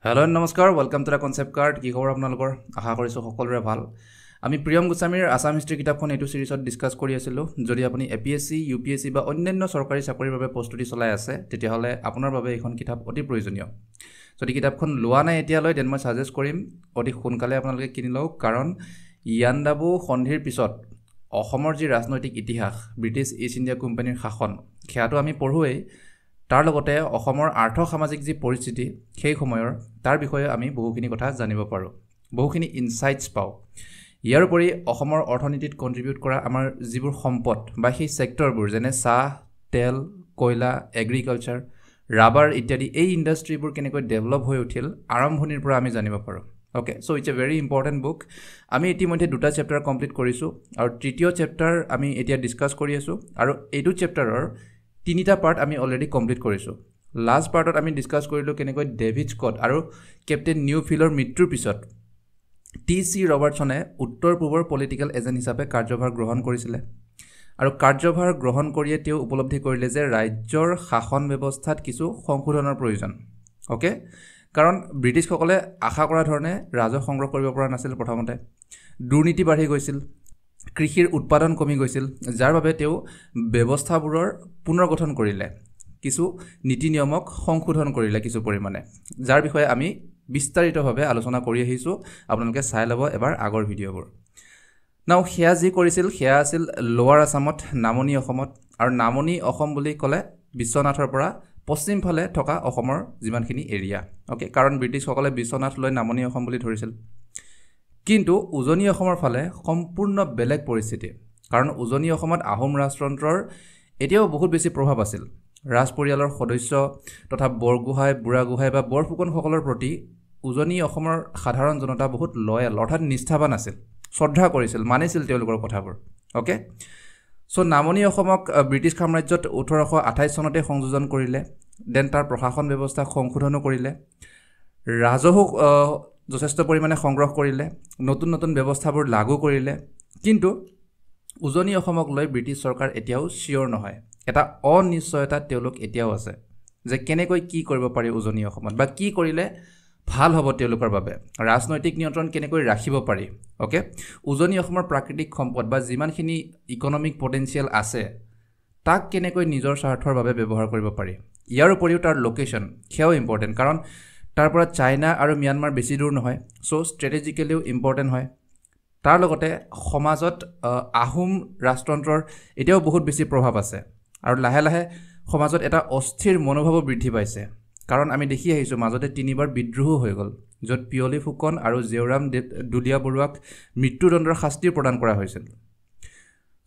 Hello' নমস্কাৰ, welcome to the concept card. কি খবৰ আপোনালোকৰ? আশা কৰিছোঁ সকলোৰে ভাল। আমি প্ৰিয়ম গোস্বামীৰ আছাম হিষ্ট্ৰী কিতাপখন এইটো ছিৰিজত ডিছকাছ কৰি আছিলোঁ। যদি আপুনি APSC, UPSC বা অন্যান্য চৰকাৰী চাকৰিৰ বাবে প্ৰস্তুতি চলাই আছে, তেতিয়াহ'লে আপোনাৰ বাবে এইখন কিতাপ অতি প্ৰয়োজনীয়। যদি কিতাপখন লোৱা নাই এতিয়ালৈ, দেন মই ছাজেষ্ট কৰিম অতি সোনকালে আপোনালোকে কিনি লওক। কাৰণ ইয়াণ্ডাবু সন্ধিৰ পিছত অসমৰ যি ৰাজনৈতিক ইতিহাস, ব্ৰিটিছ ইষ্ট ইণ্ডিয়া কোম্পানীৰ শাসন, সেয়াটো আমি পঢ়োৱেই। তাৰ লগতে অসমৰ আৰ্থ-সামাজিক যি পৰিস্থিতি সেই সময়ৰ, তাৰ বিষয়ে আমি বহুখিনি কথা জানিব পাৰোঁ, বহুখিনি ইনচাইটছ পাওঁ। ইয়াৰ উপৰি অসমৰ অৰ্থনীতিত কণ্ট্ৰিবিউট কৰা আমাৰ যিবোৰ সম্পদ বা সেই ছেক্টৰবোৰ, যেনে চাহ, তেল, কয়লা, এগ্ৰিকালচাৰ, ৰাবাৰ ইত্যাদি, এই ইণ্ডাষ্ট্ৰিবোৰ কেনেকৈ ডেভেলপ হৈ উঠিল আৰম্ভণিৰ পৰা আমি জানিব পাৰোঁ। Okay, so' it's a very important book. আমি ইতিমধ্যে 2টা চেপ্টাৰ কমপ্লিট কৰিছোঁ আৰু 3য় চেপ্টাৰ আমি এতিয়া ডিছকাছ কৰি আছোঁ। আৰু এইটো চেপ্টাৰৰ 3টা পাৰ্ট আমি অলৰেডি কমপ্লিট কৰিছোঁ। লাষ্ট পাৰ্টত আমি ডিছকাছ কৰিলোঁ কেনেকৈ ডেভিড স্কট আৰু কেপ্টেইন নিউফিল্ডৰ মৃত্যুৰ পিছত T.C. ৰবাৰ্টছনে উত্তৰ পূবৰ পলিটিকেল এজেণ্ট হিচাপে কাৰ্যভাৰ গ্ৰহণ কৰিছিলে। আৰু কাৰ্যভাৰ গ্ৰহণ কৰিয়ে তেওঁ উপলব্ধি কৰিলে যে ৰাজ্যৰ শাসন ব্যৱস্থাত কিছু সংশোধনৰ প্ৰয়োজন। অ'কে, কাৰণ ব্ৰিটিছসকলে আশা কৰা ধৰণে ৰাজহ সংগ্ৰহ কৰিব পৰা নাছিল। প্ৰথমতে দুৰ্নীতি বাঢ়ি গৈছিল, কৃষিৰ উৎপাদন কমি গৈছিল, যাৰ বাবে তেওঁ ব্যৱস্থাবোৰৰ পুনৰ্গঠন কৰিলে, কিছু নীতি নিয়মক সংশোধন কৰিলে কিছু পৰিমাণে, যাৰ বিষয়ে আমি বিস্তাৰিতভাৱে আলোচনা কৰি আহিছোঁ। আপোনালোকে চাই ল'ব এবাৰ আগৰ ভিডিঅ'বোৰ। নাও সেয়া যি কৰিছিল সেয়া আছিল লোৱাৰ আছামত, নামনি অসমত। আৰু নামনি অসম বুলি ক'লে বিশ্বনাথৰ পৰা পশ্চিম ফালে থকা অসমৰ যিমানখিনি এৰিয়া। অ'কে, কাৰণ ব্ৰিটিছসকলে বিশ্বনাথ লৈ নামনি অসম বুলি ধৰিছিল। কিন্তু উজনি অসমৰ ফালে সম্পূৰ্ণ বেলেগ পৰিস্থিতি। কাৰণ উজনি অসমত আহোম ৰাজতন্ত্ৰৰ এতিয়াও বহুত বেছি প্ৰভাৱ আছিল। ৰাজ পৰিয়ালৰ সদস্য তথা বৰগোহাঁই, বুঢ়াগোহাঁই বা বৰফুকনসকলৰ প্ৰতি উজনি অসমৰ সাধাৰণ জনতা বহুত লয়েল, অৰ্থাৎ নিষ্ঠাবান আছিল, শ্ৰদ্ধা কৰিছিল, মানিছিল তেওঁলোকৰ কথাবোৰ। অ'কে, চ' নামনি অসমক ব্ৰিটিছ সাম্ৰাজ্যত 1828 চনতে সংযোজন কৰিলে। দেন তাৰ প্ৰশাসন ব্যৱস্থাক সংশোধনো কৰিলে, ৰাজহো যথেষ্ট পৰিমাণে সংগ্ৰহ কৰিলে, নতুন নতুন ব্যৱস্থাবোৰ লাগু কৰিলে। কিন্তু উজনি অসমক লৈ ব্ৰিটিছ চৰকাৰ এতিয়াও চিয়'ৰ নহয়। এটা অনিশ্চয়তা তেওঁলোক এতিয়াও আছে যে কেনেকৈ কি কৰিব পাৰি উজনি অসমত, বা কি কৰিলে ভাল হ'ব তেওঁলোকৰ বাবে, ৰাজনৈতিক নিয়ন্ত্ৰণ কেনেকৈ ৰাখিব পাৰি। অ'কে, উজনি অসমৰ প্ৰাকৃতিক সম্পদ বা যিমানখিনি ইকনমিক পটেঞ্চিয়েল আছে, তাক কেনেকৈ নিজৰ স্বাৰ্থৰ বাবে ব্যৱহাৰ কৰিব পাৰি। ইয়াৰ উপৰিও তাৰ লোকেশ্যন সেয়াও ইম্পৰ্টেণ্ট, কাৰণ তাৰ পৰা চাইনা আৰু ম্যানমাৰ বেছি দূৰ নহয়, চ' ষ্ট্ৰেটেজিকেলিও ইম্পৰ্টেণ্ট হয়। তাৰ লগতে সমাজত আহোম ৰাজতন্ত্ৰৰ এতিয়াও বহুত বেছি প্ৰভাৱ আছে। আৰু লাহে লাহে সমাজত এটা অস্থিৰ মনোভাৱো বৃদ্ধি পাইছে, কাৰণ আমি দেখি আহিছোঁ মাজতে 3বাৰ বিদ্ৰোহো হৈ গ'ল, য'ত পিয়লি ফুকন আৰু জেউৰাম দুলীয়া বৰুৱাক মৃত্যুদণ্ডৰ শাস্তি প্ৰদান কৰা হৈছিল।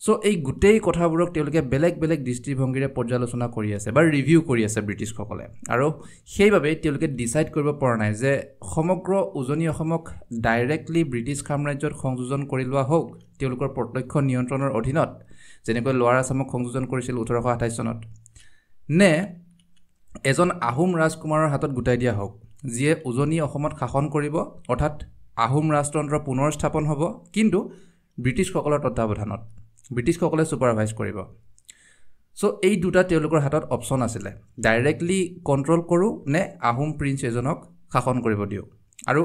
চ' এই গোটেই কথাবোৰক তেওঁলোকে বেলেগ বেলেগ দৃষ্টিভংগীৰে পৰ্যালোচনা কৰি আছে বা ৰিভিউ কৰি আছে ব্ৰিটিছসকলে। আৰু সেইবাবে তেওঁলোকে ডিচাইড কৰিব পৰা নাই যে সমগ্ৰ উজনি অসমক ডাইৰেক্টলি ব্ৰিটিছ সাম্ৰাজ্যত সংযোজন কৰি লোৱা হওক তেওঁলোকৰ প্ৰত্যক্ষ নিয়ন্ত্ৰণৰ অধীনত, যেনেকৈ লোৱাৰ আছামক সংযোজন কৰিছিল 1828 চনত, নে এজন আহোম ৰাজকুমাৰৰ হাতত গোটাই দিয়া হওক, যিয়ে উজনি অসমত শাসন কৰিব, অৰ্থাৎ আহোম ৰাজতন্ত্ৰ পুনৰ স্থাপন হ'ব, কিন্তু ব্ৰিটিছসকলৰ তত্বাৱধানত, ব্ৰিটিছসকলে ছুপাৰভাইজ কৰিব। চ' এই দুটা তেওঁলোকৰ হাতত অপশ্যন আছিলে, ডাইৰেক্টলি কণ্ট্ৰল কৰোঁ নে আহোম প্ৰিন্স এজনক শাসন কৰিব দিওঁ। আৰু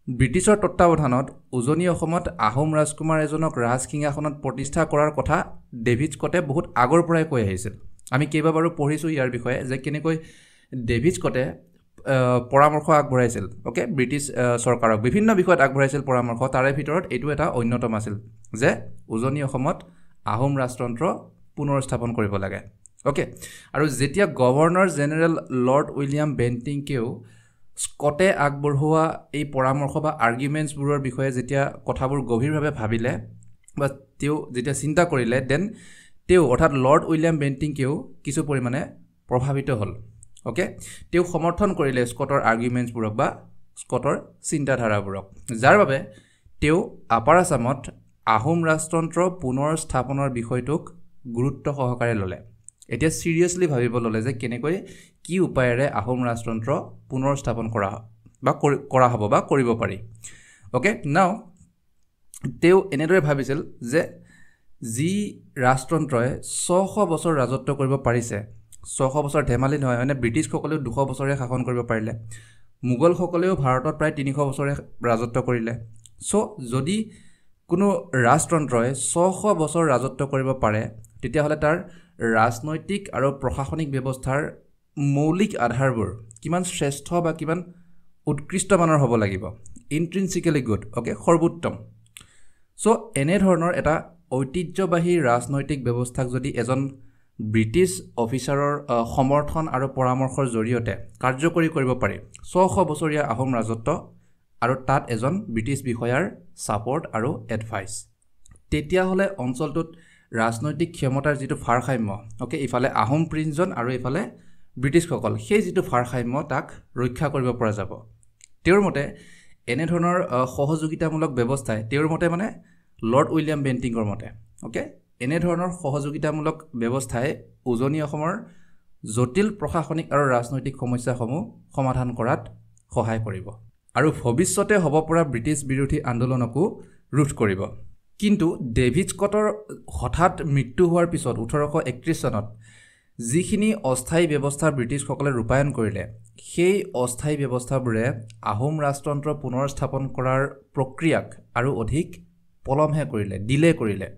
ব্ৰিটিছৰ তত্বাৱধানত উজনি অসমত আহোম ৰাজকুমাৰ এজনক ৰাজসিংহাসনত প্ৰতিষ্ঠা কৰাৰ কথা ডেভিড স্কটে বহুত আগৰ পৰাই কৈ আহিছিল। আমি কেইবাবাৰো পঢ়িছোঁ ইয়াৰ বিষয়ে যে কেনেকৈ ডেভিড স্কটে পৰামৰ্শ আগবঢ়াইছিল। অ'কে, ব্ৰিটিছ চৰকাৰক বিভিন্ন বিষয়ত আগবঢ়াইছিল পৰামৰ্শ। তাৰে ভিতৰত এইটো এটা অন্যতম আছিল যে উজনি অসমত আহোম ৰাজতন্ত্ৰ পুনৰ স্থাপন কৰিব লাগে। অ'কে, আৰু যেতিয়া গভৰ্ণৰ জেনেৰেল লৰ্ড উইলিয়াম বেণ্টিংকেও স্কটে আগবঢ়োৱা এই পৰামৰ্শ বা আৰ্গুমেণ্টছবোৰৰ বিষয়ে যেতিয়া কথাবোৰ গভীৰভাৱে ভাবিলে বা তেওঁ যেতিয়া চিন্তা কৰিলে, দেন তেওঁ অৰ্থাৎ লৰ্ড উইলিয়াম বেণ্টিংকেও কিছু পৰিমাণে প্ৰভাৱিত হ'ল। অ'কে, তেওঁ সমৰ্থন কৰিলে স্কটৰ আৰ্গুমেণ্টছবোৰক বা স্কটৰ চিন্তাধাৰাবোৰক, যাৰ বাবে তেওঁ আপাৰ আছামত আহোম ৰাজতন্ত্ৰ পুনৰ স্থাপনৰ বিষয়টোক গুৰুত্ব সহকাৰে ল'লে। এতিয়া চিৰিয়াছলি ভাবিব ল'লে যে কেনেকৈ কি উপায়েৰে আহোম ৰাজতন্ত্ৰ পুনৰ স্থাপন কৰা হ'ব বা কৰিব পাৰি। অ'কে, নাও তেওঁ এনেদৰে ভাবিছিল যে যি ৰাজতন্ত্ৰই 600 বছৰ ৰাজত্ব কৰিব পাৰিছে, 600 বছৰ ধেমালি নহয় মানে ব্ৰিটিছসকলেও 200 বছৰে শাসন কৰিব পাৰিলে মোগলসকলেও ভাৰতত প্ৰায় 300 বছৰে ৰাজত্ব কৰিলে সো যদি কোনো ৰাজতন্ত্ৰই 600 বছৰ ৰাজত্ব কৰিব পাৰে তেতিয়াহ'লে তাৰ ৰাজনৈতিক আৰু প্ৰশাসনিক ব্যৱস্থাৰ মৌলিক আধাৰবোৰ কিমান শ্ৰেষ্ঠ বা কিমান উৎকৃষ্ট মানৰ হ'ব লাগিব ইন্ট্ৰিনসিক্যালি গুড ওকে সৰ্বোত্তম সো এনে ধৰণৰ এটা ঐতিহ্যবাহী ৰাজনৈতিক ব্যৱস্থাক যদি এজন ব্ৰিটিছ অফিচাৰৰ সমৰ্থন আৰু পৰামৰ্শৰ জৰিয়তে কাৰ্যকৰী কৰিব পাৰি 600 বছৰীয়া আহোম ৰাজত্ব আৰু তাত এজন ব্ৰিটিছ বিষয়াৰ সাপোৰ্ট আৰু এডভাইস তেতিয়াহ'লে অঞ্চলটোত ৰাজনৈতিক ক্ষমতাৰ যেটো ভাৰসাম্য ওকে ইফালে আহোম প্ৰিন্সজন আৰু ইফালে ব্ৰিটিছসকল সেই যেটো ভাৰসাম্য তাক ৰক্ষা কৰিব পৰা যাব তেওঁৰ মতে এনে ধৰণৰ সহযোগিতামূলক ব্যৱস্থাই তেওঁৰ মতে মানে লৰ্ড উইলিয়াম বেন্টিঙৰ মতে ওকে এনে ধৰণৰ সহযোগিতামূলক ব্যৱস্থাই উজনি অসমৰ জটিল প্ৰশাসনিক আৰু ৰাজনৈতিক সমস্যাসমূহ সমাধান কৰাত সহায় কৰিব আৰু ভৱিষ্যতে হ'ব পৰা ব্ৰিটিছ বিৰোধী আন্দোলনকো ৰোধ কৰিব কিন্তু ডেভিড স্কটৰ হঠাৎ মৃত্যু হোৱাৰ পিছত 1831 চনত যিখিনি অস্থায়ী ব্যৱস্থা ব্ৰিটিছসকলে ৰূপায়ণ কৰিলে সেই অস্থায়ী ব্যৱস্থাবোৰে আহোম ৰাজতন্ত্ৰ পুনৰ স্থাপন কৰাৰ প্ৰক্ৰিয়াক আৰু অধিক পলমহে কৰিলে ডিলে কৰিলে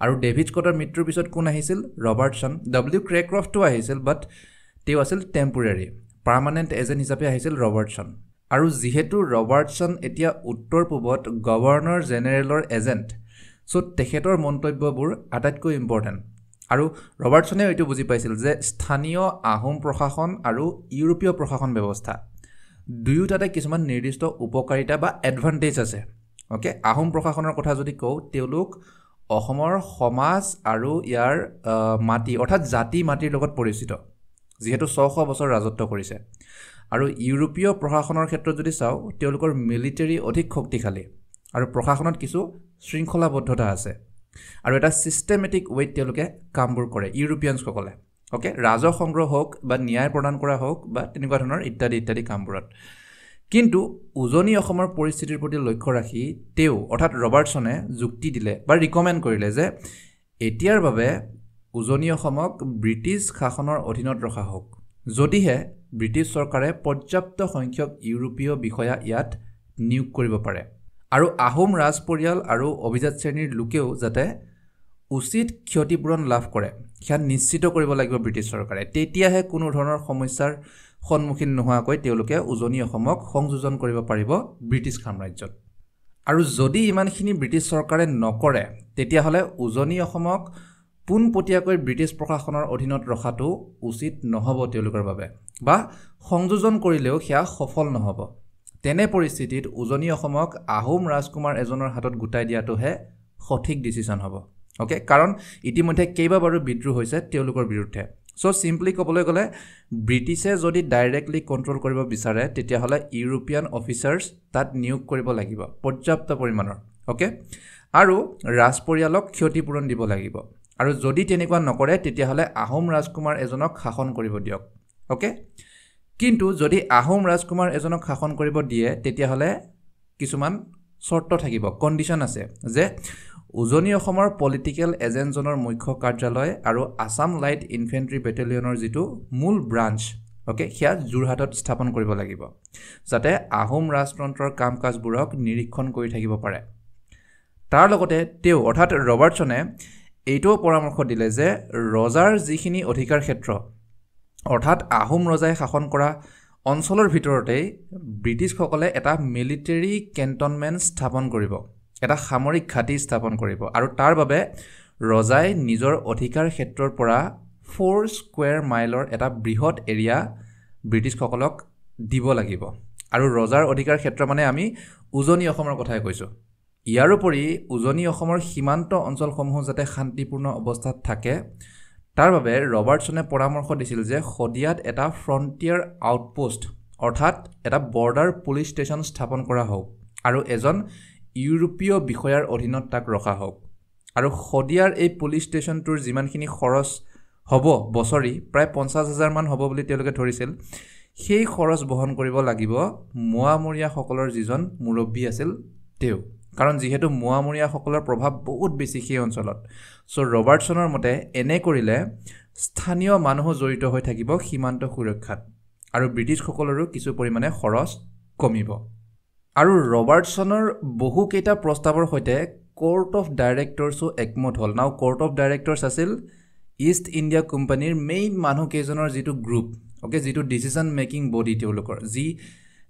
আৰু ডেভিড স্কটৰ মৃত্যুৰ পিছত কোন আহিছিল ৰবাৰ্টসন ডব্লিউ ক্ৰেক্ৰফ্টও আহিছিল বাট তেওঁ আছিল টেম্পৰেৰী পাৰ্মানেণ্ট এজেণ্ট হিচাপে আহিছিল ৰবাৰ্টসন আৰু যিহেতু ৰবাৰ্টসন এতিয়া উত্তৰ পূবত গভৰ্ণৰ জেনেৰেলৰ এজেণ্ট সো তেখেতৰ মন্তব্যবোৰ আটাইতকৈ ইম্পৰ্টেণ্ট আৰু ৰবাৰ্টসনে এইটো বুজি পাইছিল যে স্থানীয় আহোম প্ৰশাসন আৰু ইউৰোপীয় প্ৰশাসন ব্যৱস্থা দুয়োটাতে কিছুমান নিৰ্দিষ্ট উপকাৰিতা বা এডভান্টেজ আছে ওকে আহোম প্ৰশাসনৰ কথা যদি কওঁ তেওঁলোক অসমৰ সমাজ আৰু ইয়াৰ মাটি অৰ্থাৎ জাতি মাটিৰ লগত পৰিচিত যেহেতু 600 বছৰ ৰাজত্ব কৰিছে আৰু ইউৰোপীয় প্ৰশাসনৰ ক্ষেত্ৰত যদি চাওঁ তেওঁলোকৰ মিলিটাৰী অধিক শক্তিশালী আৰু প্ৰশাসনত কিছু শৃংখলাবদ্ধতা আছে আৰু এটা সিস্টেমেটিক ৱেত তেওঁলোকে কামবোৰ কৰে ইউৰোপিয়ানসকলে ওকে ৰাজহ সংগ্ৰহ হোক বা ন্যায় প্ৰদান কৰা হোক বা তেনেকুৱা ধৰণৰ ইত্যাদি ইত্যাদি কামবোৰত কিন্তু উজনি অসমৰ পৰিস্থিতিৰ প্ৰতি লক্ষ্য ৰাখি তেওঁ অৰ্থাৎ ৰবাৰ্টসনে যুক্তি দিলে বা ৰিকমেণ্ড কৰিলে যে এতিয়াৰ বাবে উজনি অসমক ব্ৰিটিছ শাসনৰ অধীনত ৰখা হোক যদিহে ব্ৰিটিছ চৰকাৰে পৰ্যাপ্ত সংখ্যক ইউৰোপীয় বিষয়া ইয়াত নিয়োগ কৰিব পাৰে আৰু আহোম ৰাজ পৰিয়াল আৰু অভিজাত শ্ৰেণীৰ লোকেও যাতে উচিত ক্ষতিপূৰণ লাভ কৰে সেয়া নিশ্চিত কৰিব লাগিব ব্ৰিটিছ চৰকাৰে তেতিয়াহে কোনো ধৰণৰ সমস্যাৰ সন্মুখীন নোহোৱাকৈ তেওঁলোকে উজনি অসমক সংযোজন কৰিব পাৰিব ব্ৰিটিছ সাম্ৰাজ্যত আৰু যদি ইমানখিনি ব্ৰিটিছ চৰকাৰে নকৰে তেতিয়াহ'লে উজনি অসমক পোনপটীয়াকৈ ব্ৰিটিছ প্ৰশাসনৰ অধীনত ৰখাটো উচিত নহ'ব তেওঁলোকৰ বাবে বা সংযোজন কৰিলেও সেয়া সফল নহ'ব তেনে পৰিস্থিতিত উজনি অসমক আহোম ৰাজকুমাৰ এজনৰ হাতত গুটাই দিয়াটোহে সঠিক ডিসিশন হ'ব ওকে কাৰণ ইতিমধ্যে কেইবাবাৰো বিদ্ৰোহ হৈছে তেওঁলোকৰ বিৰুদ্ধে সো সিম্পলি ক'বলৈ গ'লে ব্ৰিটিছে যদি ডাইৰেক্টলি কন্ট্ৰোল কৰিব বিচাৰে তেতিয়াহ'লে ইউৰোপিয়ান অফিচাৰ্ছ তাত নিয়োগ কৰিব লাগিব পৰ্যাপ্ত পৰিমাণৰ ওকে আৰু ৰাজ পৰিয়ালক ক্ষতিপূৰণ দিব লাগিব আৰু যদি তেনেকুৱা নকৰে তেতিয়াহ'লে আহোম ৰাজকুমাৰ এজনক শাসন কৰিব দিয়ক ওকে কিন্তু যদি আহোম ৰাজকুমাৰ এজনক শাসন কৰিব দিয়ে তেতিয়াহ'লে কিছুমান শৰ্ত থাকিব কণ্ডিশ্যন আছে যে উজনি অসমৰ পলিটিক্যাল এজেণ্টজনৰ মুখ্য কাৰ্যালয় আৰু আসাম লাইট ইনফেন্ট্ৰি বেটেলিয়নৰ যেটো মূল ব্ৰাঞ্চ ওকে সেয়া যোৰহাটত স্থাপন কৰিব লাগিব যাতে আহোম ৰাজতন্ত্ৰৰ কাম কাজবোৰক নিৰীক্ষণ কৰি থাকিব পাৰে তাৰ লগতে তেওঁ অৰ্থাৎ ৰবাৰ্টসনে এইটো পৰামৰ্শ দিলে যে ৰজাৰ যিখিনি অধিকাৰ ক্ষেত্ৰ অৰ্থাৎ আহোম ৰজাই শাসন কৰা অঞ্চলৰ ভিতৰতে ব্ৰিটিছসকলে এটা মিলিটাৰী কেণ্টনমেণ্ট স্থাপন কৰিব এটা সামৰিক ঘাটি স্থাপন কৰিব আৰু তাৰ বাবে ৰজাই নিজৰ অধিকাৰ ক্ষেত্ৰৰ পৰা 4 স্কয়াৰ মাইলৰ এটা বৃহৎ এৰিয়া ব্ৰিটিছসকলক দিব লাগিব আৰু ৰজাৰ অধিকাৰ ক্ষেত্ৰ মানে আমি উজনি অসমৰ কথাই কৈছো ইয়াৰ উপৰি উজনি অসমৰ সীমান্ত অঞ্চলসমূহ যাতে শান্তিপূৰ্ণ অৱস্থাত থাকে তাৰ বাবে ৰবাৰ্টসনে পৰামৰ্শ দিছিল যে খদিয়াত এটা ফ্ৰন্টিয়াৰ আউটপোষ্ট অৰ্থাৎ এটা বৰ্ডাৰ পুলিচ ষ্টেচন স্থাপন কৰা হোক আৰু এজন ইউৰোপীয় বিষয়াৰ অধীনত তাক ৰখা হোক আৰু খদিয়াৰ এই পুলিচ ষ্টেচনটোৰ যিমানখিনি খৰচ হ'ব বছৰি প্ৰায় 50,000 মান হ'ব বুলি তেওঁলোকে ধৰিছিল সেই খৰচ বহন কৰিব লাগিব মোৱামৰীয়াসকলৰ যিজন মুৰব্বী আছিল তেওঁ কাৰণ যেহেতু মোৱামৰীয়াসকলৰ প্ৰভাৱ বহুত বেছি সেই অঞ্চলত সো ৰবাৰ্টসনৰ মতে এনে কৰিলে স্থানীয় মানুহ জড়িত হৈ থাকিব সীমান্ত সুৰক্ষাত আৰু ব্ৰিটিছসকলৰো কিছু পৰিমাণে খৰচ কমিব আৰু ৰবাৰ্টছনৰ বহুকেইটা প্ৰস্তাৱৰ সৈতে কোৰ্ট অফ ডাইৰেক্টৰ্ছো একমত হ'ল নাও কোৰ্ট অফ ডাইৰেক্টৰ্ছ আছিল ইষ্ট ইণ্ডিয়া কোম্পানীৰ মেইন মানুহকেইজনৰ যিটো গ্ৰুপ অ'কে যিটো ডিচিশ্যন মেকিং বডি তেওঁলোকৰ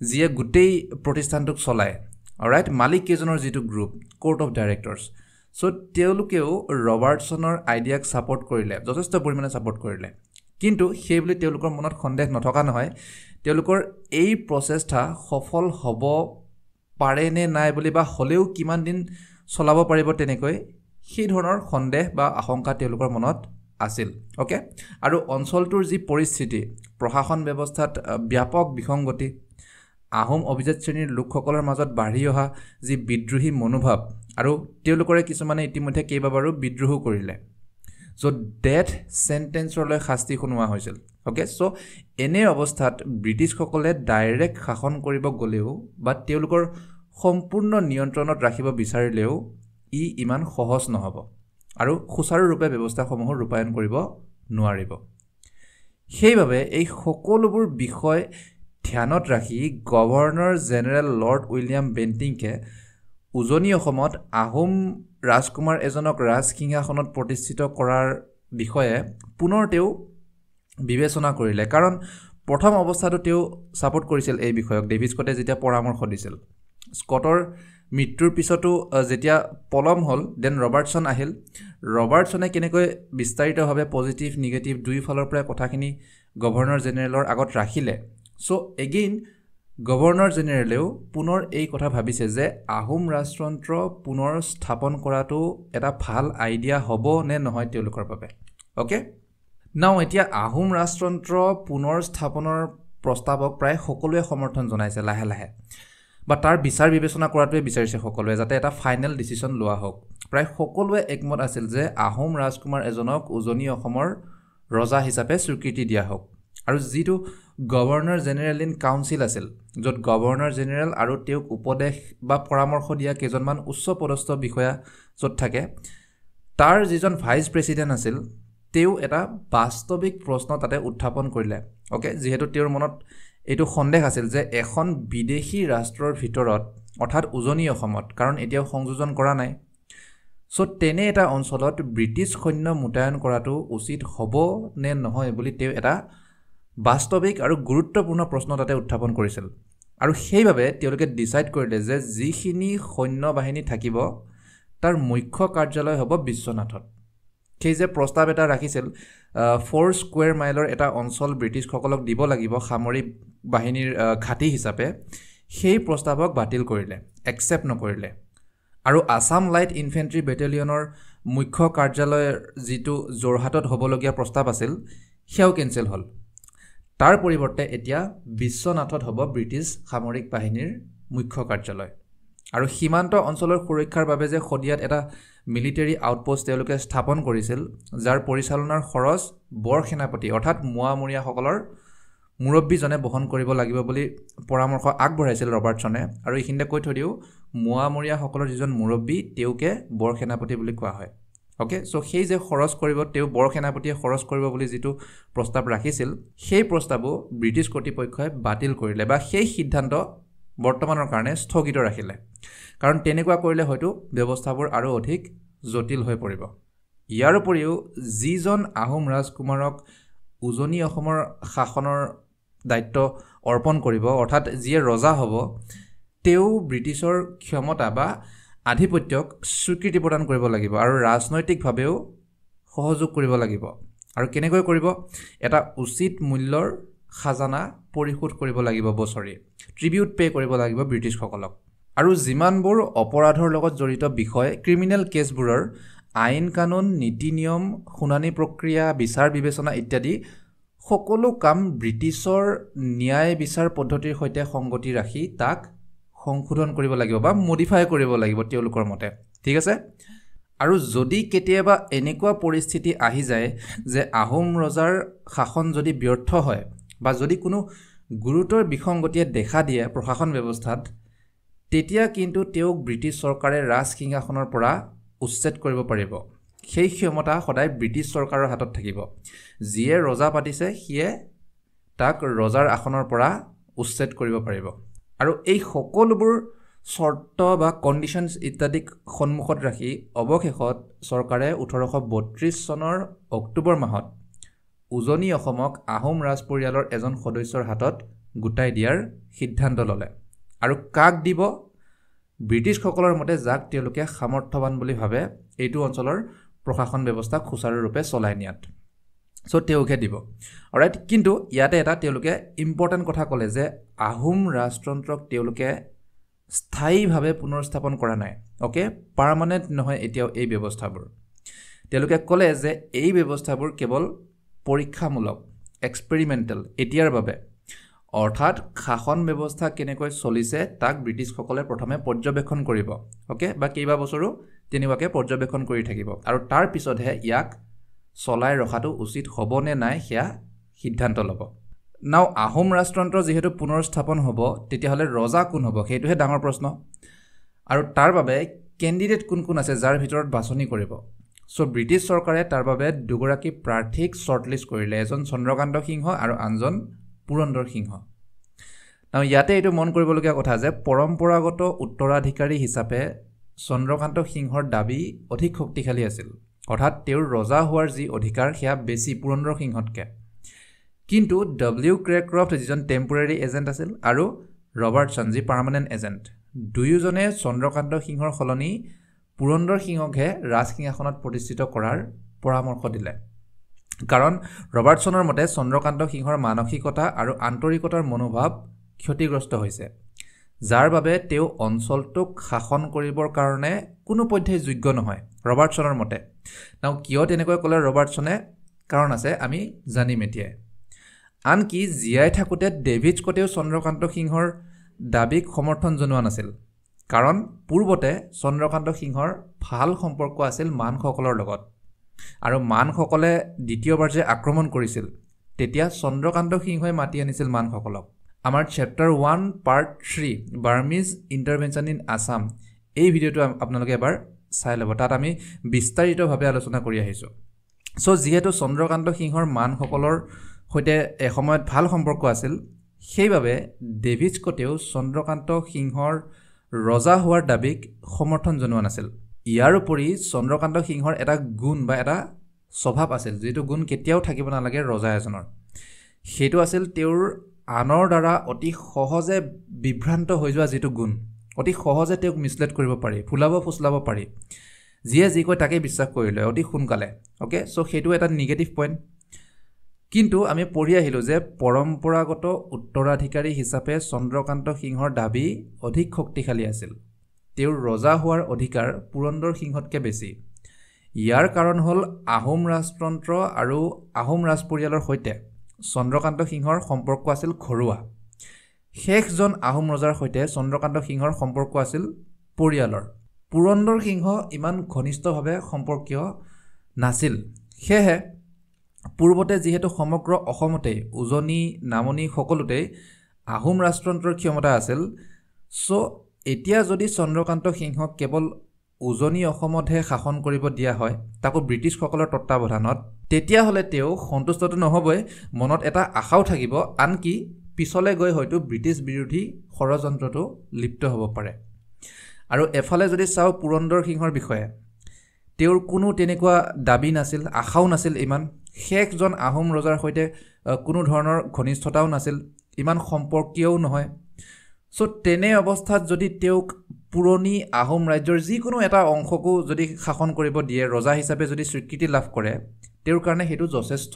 যিয়ে গোটেই প্ৰতিষ্ঠানটোক চলায় অলৰাইট মালিককেইজনৰ যিটো গ্ৰুপ কোৰ্ট অফ ডাইৰেক্টৰ্ছ চ' তেওঁলোকেও ৰবাৰ্টছনৰ আইডিয়াক ছাপৰ্ট কৰিলে যথেষ্ট পৰিমাণে ছাপৰ্ট কৰিলে কিন্তু সেইবুলি তেওঁলোকৰ মনত সন্দেহ নথকা নহয় তেওঁলোকৰ এই প্ৰচেষ্টা সফল হ'ব পাৰে নে নাই বুলি বা হ'লেও কিমান দিন চলাব পাৰিব তেনেকৈ সেই ধৰণৰ সন্দেহ বা আশংকা তেওঁলোকৰ মনত আছিল অ'কে আৰু অঞ্চলটোৰ যি পৰিস্থিতি প্ৰশাসন ব্যৱস্থাত ব্যাপক বিসংগতি আহোম অভিজাত শ্ৰেণীৰ লোকসকলৰ মাজত বাঢ়ি অহা যি বিদ্ৰোহী মনোভাৱ আৰু তেওঁলোকৰে কিছুমানে ইতিমধ্যে কেইবাবাৰো বিদ্ৰোহো কৰিলে য'ত ডেথ চেণ্টেন্সৰলৈ শাস্তি শুনোৱা হৈছিল অ'কে চ' এনে অৱস্থাত ব্ৰিটিছসকলে ডাইৰেক্ট শাসন কৰিব গ'লেও বা তেওঁলোকৰ সম্পূৰ্ণ নিয়ন্ত্ৰণত ৰাখিব বিচাৰিলেও ইমান সহজ নহ'ব আৰু সুচাৰুৰূপে ব্যৱস্থাসমূহ ৰূপায়ণ কৰিব নোৱাৰিব সেইবাবে এই সকলোবোৰ বিষয় ধ্যানত ৰাখি গভৰ্ণৰ জেনেৰেল লৰ্ড উইলিয়াম বেণ্টিংকে উজনি অসমত আহোম ৰাজকুমাৰ এজনক ৰাজসিংহাসনত প্ৰতিষ্ঠিত কৰাৰ বিষয়ে পুনৰ তেওঁ বিবেচনা কৰিলে কাৰণ প্ৰথম অৱস্থাটো তেওঁ ছাপৰ্ট কৰিছিল এই বিষয়ক ডেভিড স্কটে যেতিয়া পৰামৰ্শ দিছিল স্কটৰ মৃত্যুৰ পিছতো যেতিয়া পলম হ'ল দেন ৰবাৰ্টছন আহিল ৰবাৰ্টছনে কেনেকৈ বিস্তাৰিতভাৱে পজিটিভ নিগেটিভ দুয়োফালৰ পৰা কথাখিনি গভৰ্ণৰ জেনেৰেলৰ আগত ৰাখিলে চ' এগেইন গভৰ্ণৰ জেনেৰেলেও পুনৰ এই কথা ভাবিছে যে আহোম ৰাজতন্ত্ৰ পুনৰ স্থাপন কৰাটো এটা ভাল আইডিয়া হ'ব নে নহয় তেওঁলোকৰ বাবে অ'কে নাও এতিয়া আহোম ৰাজতন্ত্ৰ পুনৰ স্থাপনৰ প্ৰস্তাৱক প্ৰায় সকলোৱে সমৰ্থন জনাইছে লাহে লাহে বা তাৰ বিচাৰ বিবেচনা কৰাটোৱে বিচাৰিছে সকলোৱে যাতে এটা ফাইনেল ডিচিশ্যন লোৱা হওক প্ৰায় সকলোৱে একমত আছিল যে আহোম ৰাজকুমাৰ এজনক উজনি অসমৰ ৰজা হিচাপে স্বীকৃতি দিয়া হওক আৰু যিটো গভৰ্ণৰ জেনেৰেল ইন কাউন্সিল আছিল য'ত গভৰ্ণৰ জেনেৰেল আৰু তেওঁক উপদেশ বা পৰামৰ্শ দিয়া কেইজনমান উচ্চ পদস্থ বিষয়া য'ত থাকে তাৰ যিজন ভাইচ প্ৰেছিডেণ্ট আছিল তেওঁ এটা বাস্তৱিক প্ৰশ্ন তাতে উত্থাপন কৰিলে অ'কে যিহেতু তেওঁৰ মনত এইটো সন্দেহ আছিল যে এখন বিদেশী ৰাষ্ট্ৰৰ ভিতৰত অৰ্থাৎ উজনি অসমত কাৰণ এতিয়াও সংযোজন কৰা নাই চ' তেনে এটা অঞ্চলত ব্ৰিটিছ সৈন্য মোতায়েন কৰাটো উচিত হ'ব নে নহয় বুলি তেওঁ এটা বাস্তৱিক আৰু গুৰুত্বপূৰ্ণ প্ৰশ্ন তাতে উত্থাপন কৰিছিল আৰু সেইবাবে তেওঁলোকে ডিচাইড কৰিলে যে যিখিনি সৈন্য বাহিনী থাকিব তাৰ মুখ্য কাৰ্যালয় হ'ব বিশ্বনাথত সেই যে প্ৰস্তাৱ এটা ৰাখিছিল 4 স্কুৱেৰ মাইলৰ এটা অঞ্চল ব্ৰিটিছসকলক দিব লাগিব সামৰিক বাহিনীৰ ঘাটি হিচাপে সেই প্ৰস্তাৱক বাতিল কৰিলে একচেপ্ট নকৰিলে আৰু আছাম লাইট ইনফেণ্ট্ৰি বেটেলিয়নৰ মুখ্য কাৰ্যালয়ৰ যিটো যোৰহাটত হ'বলগীয়া প্ৰস্তাৱ আছিল সেয়াও কেঞ্চেল হ'ল তাৰ পৰিৱৰ্তে এতিয়া বিশ্বনাথত হ'ব ব্ৰিটিছ সামৰিক বাহিনীৰ মুখ্য কাৰ্যালয় আৰু সীমান্ত অঞ্চলৰ সুৰক্ষাৰ বাবে যে সদিয়াত এটা মিলিটাৰী আউটপোষ্ট তেওঁলোকে স্থাপন কৰিছিল যাৰ পৰিচালনাৰ খৰচ বৰ সেনাপতি অৰ্থাৎ মোৱামৰীয়াসকলৰ মুৰব্বীজনে বহন কৰিব লাগিব বুলি পৰামৰ্শ আগবঢ়াইছিল ৰবাৰ্টছনে আৰু এইখিনিতে কৈ থৈ দিওঁ মোৱামৰীয়াসকলৰ যিজন মুৰব্বী তেওঁকে বৰ সেনাপতি বুলি কোৱা হয় অ'কে চ' সেই যে খৰচ কৰিব তেওঁ বৰ সেনাপতিয়ে খৰচ কৰিব বুলি যিটো প্ৰস্তাৱ ৰাখিছিল সেই প্ৰস্তাৱো ব্ৰিটিছ কৰ্তৃপক্ষই বাতিল কৰিলে বা সেই সিদ্ধান্ত বৰ্তমানৰ কাৰণে স্থগিত ৰাখিলে কাৰণ তেনেকুৱা কৰিলে হয়তো ব্যৱস্থাবোৰ আৰু অধিক জটিল হৈ পৰিব ইয়াৰ উপৰিও যিজন আহোম ৰাজকুমাৰক উজনি অসমৰ শাসনৰ দায়িত্ব অৰ্পণ কৰিব অৰ্থাৎ যিয়ে ৰজা হ'ব তেওঁ ব্ৰিটিছৰ ক্ষমতা বা আধিপত্যক স্বীকৃতি প্ৰদান কৰিব লাগিব আৰু ৰাজনৈতিকভাৱেও সহযোগ কৰিব লাগিব আৰু কেনেকৈ কৰিব এটা উচিত মূল্যৰ খাজানা পৰিশোধ কৰিব লাগিব বছৰি ট্ৰিবিউট পে' কৰিব লাগিব ব্ৰিটিছসকলক আৰু যিমানবোৰ অপৰাধৰ লগত জড়িত বিষয় ক্ৰিমিনেল কেছবোৰৰ আইন কানুন নীতি নিয়ম শুনানি প্ৰক্ৰিয়া বিচাৰ বিবেচনা ইত্যাদি সকলো কাম ব্ৰিটিছৰ ন্যায় বিচাৰ পদ্ধতিৰ সৈতে সংগতি ৰাখি তাক সংশোধন কৰিব লাগিব বা মডিফাই কৰিব লাগিব তেওঁলোকৰ মতে ঠিক আছে আৰু যদি কেতিয়াবা এনেকুৱা পৰিস্থিতি আহি যায় যে আহোম ৰজাৰ শাসন যদি ব্যৰ্থ হয় বা যদি কোনো গুৰুতৰ বিসংগতিয়ে দেখা দিয়ে প্ৰশাসন ব্যৱস্থাত তেতিয়া কিন্তু তেওঁক ব্ৰিটিছ চৰকাৰে ৰাজসিংহাসনৰ পৰা উচ্ছেদ কৰিব পাৰিব সেই ক্ষমতা সদায় ব্ৰিটিছ চৰকাৰৰ হাতত থাকিব যিয়ে ৰজা পাতিছে সিয়ে তাক ৰজাৰ আসনৰ পৰা উচ্ছেদ কৰিব পাৰিব আৰু এই সকলোবোৰ শৰ্ত বা কণ্ডিশ্যনছ ইত্যাদিক সন্মুখত ৰাখি অৱশেষত চৰকাৰে 1832 চনৰ অক্টোবৰ মাহত উজনি অসমক আহোম ৰাজ পৰিয়ালৰ এজন সদস্যৰ হাতত গোটাই দিয়াৰ সিদ্ধান্ত ল'লে আৰু কাক দিব ব্ৰিটিছসকলৰ মতে যাক তেওঁলোকে সামৰ্থ্যৱান বুলি ভাবে এইটো অঞ্চলৰ প্ৰশাসন ব্যৱস্থা সুচাৰুৰূপে চলাই নিয়াত সো তেওঁকে দিব অলৰাইট কিন্তু ইয়াতে এটা তেওঁলোকে ইম্পৰ্টেণ্ট কথা ক'লে যে আহোম ৰাজতন্ত্ৰক তেওঁলোকে স্থায়ীভাৱে পুনৰস্থাপন কৰা নাই ওকে পাৰ্মানেণ্ট নহয় এতিয়াও এই ব্যৱস্থাবোৰ তেওঁলোকে ক'লে যে এই ব্যৱস্থাবোৰ কেৱল পৰীক্ষামূলক এক্সপেৰিমেণ্টেল এতিয়াৰ বাবে অৰ্থাৎ শাসন ব্যৱস্থা কেনেকৈ চলিছে তাক ব্ৰিটিছসকলে প্ৰথমে পৰ্যবেক্ষণ কৰিব ওকে বা কেইবা বছৰো তেনেকুৱাকৈ পৰ্যবেক্ষণ কৰি থাকিব আৰু তাৰ পিছতহে ইয়াক চলাই ৰখাটো উচিত হ'ব নে নাই সেয়া সিদ্ধান্ত ল'ব নাও আহোম ৰাজতন্ত্ৰ যেহেতু পুনৰস্থাপন হ'ব তেতিয়াহ'লে ৰজা কোন হ'ব সেইটোহে ডাঙৰ প্ৰশ্ন আৰু তাৰ বাবে কেণ্ডিডেট কোন কোন আছে যাৰ ভিতৰত বাছনি কৰিব সো ব্ৰিটিছ চৰকাৰে তাৰ বাবে দুগৰাকী প্ৰাৰ্থীক শ্বৰ্টলিষ্ট কৰিলে এজন চন্দ্ৰকান্ত সিংহ আৰু আনজন পুৰন্দৰ সিংহ নাও ইয়াতে এইটো মন কৰিবলগীয়া কথা যে পৰম্পৰাগত উত্তৰাধিকাৰী হিচাপে চন্দ্ৰকান্ত সিংহৰ দাবী অধিক শক্তিশালী আছিল অৰ্থাৎ তেওঁৰ ৰজা হোৱাৰ যি অধিকাৰ সেয়া বেছি পুৰন্দৰ সিংহতকৈ কিন্তু ডব্লিউ ক্ৰেক্ৰফ্ট যিজন টেম্পৰেৰী এজেণ্ট আছিল আৰু ৰবাৰ্টছন যি পাৰ্মানেণ্ট এজেণ্ট দুয়োজনে চন্দ্ৰকান্ত সিংহৰ সলনি পুৰন্দৰ সিংহকহে ৰাজসিংহাসনত প্ৰতিষ্ঠিত কৰাৰ পৰামৰ্শ দিলে কাৰণ ৰবাৰ্টছনৰ মতে চন্দ্ৰকান্ত সিংহৰ মানসিকতা আৰু আন্তৰিকতাৰ মনোভাৱ ক্ষতিগ্ৰস্ত হৈছে যাৰ বাবে তেওঁ অঞ্চলটোক শাসন কৰিবৰ কাৰণে কোনো পধ্যেই যোগ্য নহয় ৰবাৰ্টছনৰ মতে নাও কিয় তেনেকৈ ক'লে ৰবাৰ্টছনে কাৰণ আছে আমি জানিম এতিয়া আনকি জীয়াই থাকোঁতে ডেভিড স্কটেও চন্দ্ৰকান্ত সিংহৰ দাবীক সমৰ্থন জনোৱা নাছিল কাৰণ পূৰ্বতে চন্দ্ৰকান্ত সিংহৰ ভাল সম্পৰ্ক আছিল মানসকলৰ লগত আৰু মানসকলে দ্বিতীয়বাৰ যে আক্ৰমণ কৰিছিল তেতিয়া চন্দ্ৰকান্ত সিংহই মাতি আনিছিল মানসকলক আমাৰ chapter 1 part 3 Burmese intervention in Assam এই ভিডিঅ'টো আপোনালোকে এবাৰ চাই ল'ব তাত আমি বিস্তাৰিতভাৱে আলোচনা কৰি আহিছোঁ সো যিহেতু চন্দ্ৰকান্ত সিংহৰ মানসকলৰ সৈতে এসময়ত ভাল সম্পৰ্ক আছিল সেইবাবে ডেভিড স্কটেও চন্দ্ৰকান্ত সিংহৰ ৰজা হোৱাৰ দাবীক সমৰ্থন জনোৱা নাছিল ইয়াৰ উপৰি চন্দ্ৰকান্ত সিংহৰ এটা গুণ বা এটা স্বভাৱ আছিল যিটো গুণ কেতিয়াও থাকিব নালাগে ৰজা এজনৰ সেইটো আছিল তেওঁৰ আনৰ দ্বাৰা অতি সহজে বিভ্ৰান্ত হৈ যোৱা যিটো গুণ অতি সহজে তেওঁক মিছলেড কৰিব পাৰি ফুচলাব পাৰি যিয়ে যি কয় তাকেই বিশ্বাস কৰি লয় অতি সোনকালে ওকে সো সেইটো এটা নিগেটিভ পইণ্ট কিন্তু আমি পঢ়ি আহিলোঁ যে পৰম্পৰাগত উত্তৰাধিকাৰী হিচাপে চন্দ্ৰকান্ত সিংহৰ দাবী অধিক শক্তিশালী আছিল তেওঁৰ ৰজা হোৱাৰ অধিকাৰ পুৰন্দৰ সিংহতকৈ বেছি ইয়াৰ কাৰণ হ'ল আহোম ৰাজতন্ত্ৰ আৰু আহোম ৰাজ পৰিয়ালৰ সৈতে চন্দ্ৰকান্ত সিংহৰ সম্পৰ্ক আছিল ঘৰুৱা শেষজন আহোম ৰজাৰ সৈতে চন্দ্ৰকান্ত সিংহৰ সম্পৰ্ক আছিল পৰিয়ালৰ পুৰন্দৰ সিংহ ইমান ঘনিষ্ঠভাৱে সম্পৰ্কীয় নাছিল সেয়েহে পূৰ্বতে যিহেতু সমগ্ৰ অসমতেই উজনি নামনি সকলোতেই আহোম ৰাজতন্ত্ৰৰ ক্ষমতা আছিল সো এতিয়া যদি চন্দ্ৰকান্ত সিংহক কেৱল উজনি অসমতহে শাসন কৰিব দিয়া হয় তাকো ব্ৰিটিছসকলৰ তত্ত্বাৱধানত তেতিয়াহ'লে তেওঁ সন্তুষ্টটো নহবই মনত এটা আশাও থাকিব আনকি পিছলৈ গৈ হয়তো ব্ৰিটিছ বিৰোধী ষড়যন্ত্ৰটো লিপ্ত হ'ব পাৰে আৰু এফালে যদি চাওঁ পুৰন্দৰ সিংহৰ বিষয়ে তেওঁৰ কোনো তেনেকুৱা দাবী নাছিল আশাও নাছিল ইমান শেষজন আহোম ৰজাৰ সৈতে কোনো ধৰণৰ ঘনিষ্ঠতাও নাছিল ইমান সম্পৰ্কীয়ও নহয় সো তেনে অৱস্থাত যদি তেওঁক পুৰণি আহোম ৰাজ্যৰ যিকোনো এটা অংশকো যদি শাসন কৰিব দিয়ে ৰজা হিচাপে যদি স্বীকৃতি লাভ কৰে তেওঁৰ কাৰণে সেইটো যথেষ্ট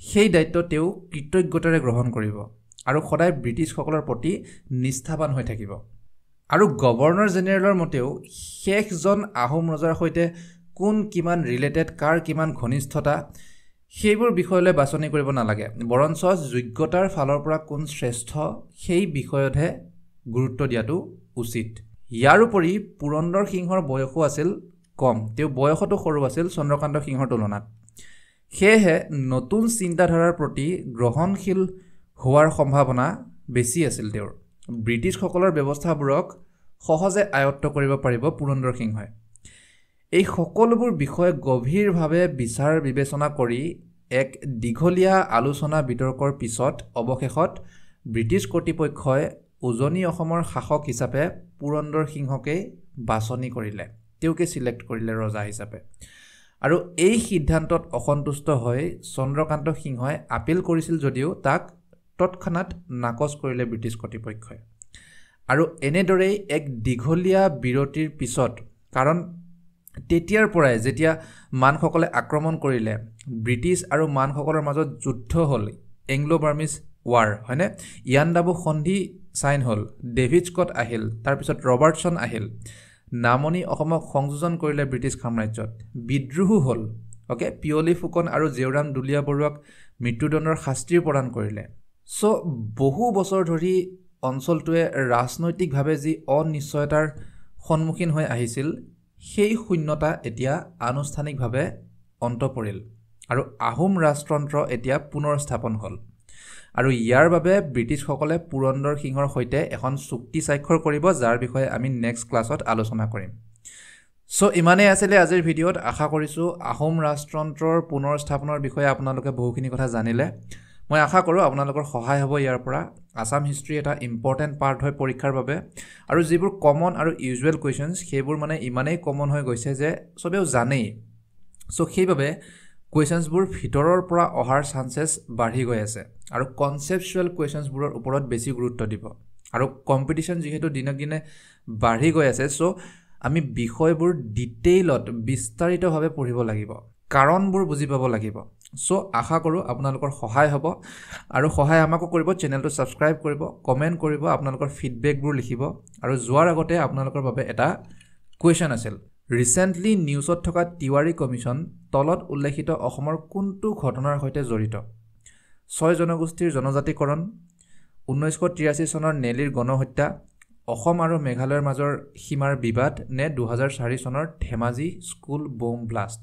সেই দায়িত্ব তেওঁ কৃতজ্ঞতাৰে গ্ৰহণ কৰিব আৰু সদায় ব্ৰিটিছসকলৰ প্ৰতি নিষ্ঠাবান হৈ থাকিব আৰু গভৰ্ণৰ জেনেৰেলৰ মতেও শেষজন আহোম ৰজাৰ সৈতে কোন কিমান ৰিলেটেড কাৰ কিমান ঘনিষ্ঠতা সেইবোৰ বিষয়লৈ বাছনি কৰিব নালাগে বৰঞ্চ যোগ্যতাৰ ফালৰ পৰা কোন শ্ৰেষ্ঠ সেই বিষয়তহে গুৰুত্ব দিয়াটো উচিত ইয়াৰ উপৰি পুৰন্দৰ সিংহৰ বয়সো আছিল কম তেওঁ বয়সতো সৰু আছিল চন্দ্ৰকান্ত সিংহৰ তুলনাত সেয়েহে নতুন চিন্তাধাৰাৰ প্ৰতি গ্ৰহণশীল হোৱাৰ সম্ভাৱনা বেছি আছিল তেওঁৰ ব্ৰিটিছসকলৰ ব্যৱস্থাবোৰক সহজে আয়ত্ত কৰিব পাৰিব পুৰন্দৰ সিংহই এই সকলোবোৰ বিষয়ে গভীৰভাৱে বিচাৰ বিবেচনা কৰি এক দীঘলীয়া আলোচনা বিতৰ্কৰ পিছত অৱশেষত ব্ৰিটিছ কৰ্তৃপক্ষই উজনি অসমৰ শাসক হিচাপে পুৰন্দৰ সিংহকে বাছনি কৰিলে, তেওঁকে চিলেক্ট কৰিলে ৰজা হিচাপে। আৰু এই সিদ্ধান্তত অসন্তুষ্ট হৈ চন্দ্ৰকান্ত সিংহই আপিল কৰিছিল যদিও তাক তৎক্ষণাত নাকচ কৰিলে ব্ৰিটিছ কৰ্তৃপক্ষই। আৰু এনেদৰেই এক দীঘলীয়া বিৰতিৰ পিছত, কাৰণ তেতিয়াৰ পৰাই যেতিয়া মানসকলে আক্ৰমণ কৰিলে, ব্ৰিটিছ আৰু মানসকলৰ মাজত যুদ্ধ হ'ল, এংলো বাৰ্মিজ ৱাৰ, হয়নে? ইয়াণ্ডাবু সন্ধি চাইন হ'ল, ডেভিড স্কট আহিল, তাৰপিছত ৰবাৰ্টছন আহিল, নামনি অসমক সংযোজন কৰিলে ব্ৰিটিছ সাম্ৰাজ্যত, বিদ্ৰোহো হ'ল, অ'কে, পিয়লি ফুকন আৰু জেউৰাম দুলীয়া বৰুৱাক মৃত্যুদণ্ডৰ শাস্তিও প্ৰদান কৰিলে। চ' বহু বছৰ ধৰি অঞ্চলটোৱে ৰাজনৈতিকভাৱে যি অনিশ্চয়তাৰ সন্মুখীন হৈ আহিছিল, সেই শূন্যতা এতিয়া আনুষ্ঠানিকভাৱে অন্ত পৰিল আৰু আহোম ৰাজতন্ত্ৰ এতিয়া পুনৰ স্থাপন হ'ল। আৰু ইয়াৰ বাবে ব্ৰিটিছসকলে পুৰন্দৰ সিংহৰ সৈতে এখন চুক্তি স্বাক্ষৰ কৰিব, যাৰ বিষয়ে আমি নেক্সট ক্লাছত আলোচনা কৰিম। চ' ইমানেই আছিলে আজিৰ ভিডিঅ'ত। আশা কৰিছোঁ আহোম ৰাজতন্ত্ৰৰ পুনৰ স্থাপনৰ বিষয়ে আপোনালোকে বহুখিনি কথা জানিলে। মই আশা কৰোঁ আপোনালোকৰ সহায় হ'ব ইয়াৰ পৰা। আছাম হিষ্ট্ৰী এটা ইম্পৰ্টেণ্ট পাৰ্ট হয় পৰীক্ষাৰ বাবে, আৰু যিবোৰ কমন আৰু ইউজুৱেল কুৱেশ্যনছ সেইবোৰ মানে ইমানেই কমন হৈ গৈছে যে চবেও জানেই। চ' সেইবাবে কুৱেশ্যনছবোৰ ভিতৰৰ পৰা অহাৰ চান্সেছ বাঢ়ি গৈ আছে, আৰু কনচেপচুৱেল কুৱেশ্যনছবোৰৰ ওপৰত বেছি গুৰুত্ব দিব। আৰু কম্পিটিশ্যন যিহেতু দিনক দিনে বাঢ়ি গৈ আছে, চ' আমি বিষয়বোৰ ডিটেইলত বিস্তাৰিতভাৱে পঢ়িব লাগিব, কাৰণবোৰ বুজি পাব লাগিব। চ' আশা কৰোঁ আপোনালোকৰ সহায় হ'ব, আৰু সহায় আমাকো কৰিব। চেনেলটো ছাবস্ক্ৰাইব কৰিব, কমেণ্ট কৰিব, আপোনালোকৰ ফিডবেকবোৰ লিখিব। আৰু যোৱাৰ আগতে আপোনালোকৰ বাবে এটা কুৱেশ্যন আছিল। ৰিচেণ্টলি নিউজত থকা তিৱাৰী কমিশ্যন তলত উল্লেখিত অসমৰ কোনটো ঘটনাৰ সৈতে জড়িত? 6 জনগোষ্ঠীৰ জনজাতিকৰণ, 1983 চনৰ নেলীৰ গণহত্যা, অসম আৰু মেঘালয়ৰ মাজৰ সীমাৰ বিবাদ, নে 2004 চনৰ ধেমাজি স্কুল বোম ব্লাষ্ট?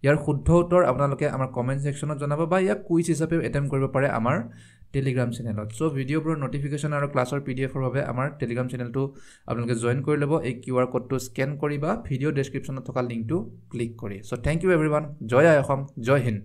ইয়াৰ শুদ্ধ উত্তৰ আপোনালোকে আমাৰ কমেণ্ট ছেকশ্যনত জনাব, বা ইয়াক কুইজ হিচাপেও এটেম্প কৰিব পাৰে আমাৰ টেলিগ্ৰাম চেনেলত। চ' ভিডিঅ'বোৰৰ নটিফিকেশ্যন আৰু ক্লাছৰ PDF-ৰ বাবে আমাৰ টেলিগ্ৰাম চেনেলটো আপোনালোকে জইন কৰি ল'ব, এই QR কোডটো স্কেন কৰি বা ভিডিঅ' ডেছক্ৰিপশ্যনত থকা লিংকটো ক্লিক কৰি। চ' থেংক ইউ এভৰিৱান। জয় আই অসম, জয় হিন্দ।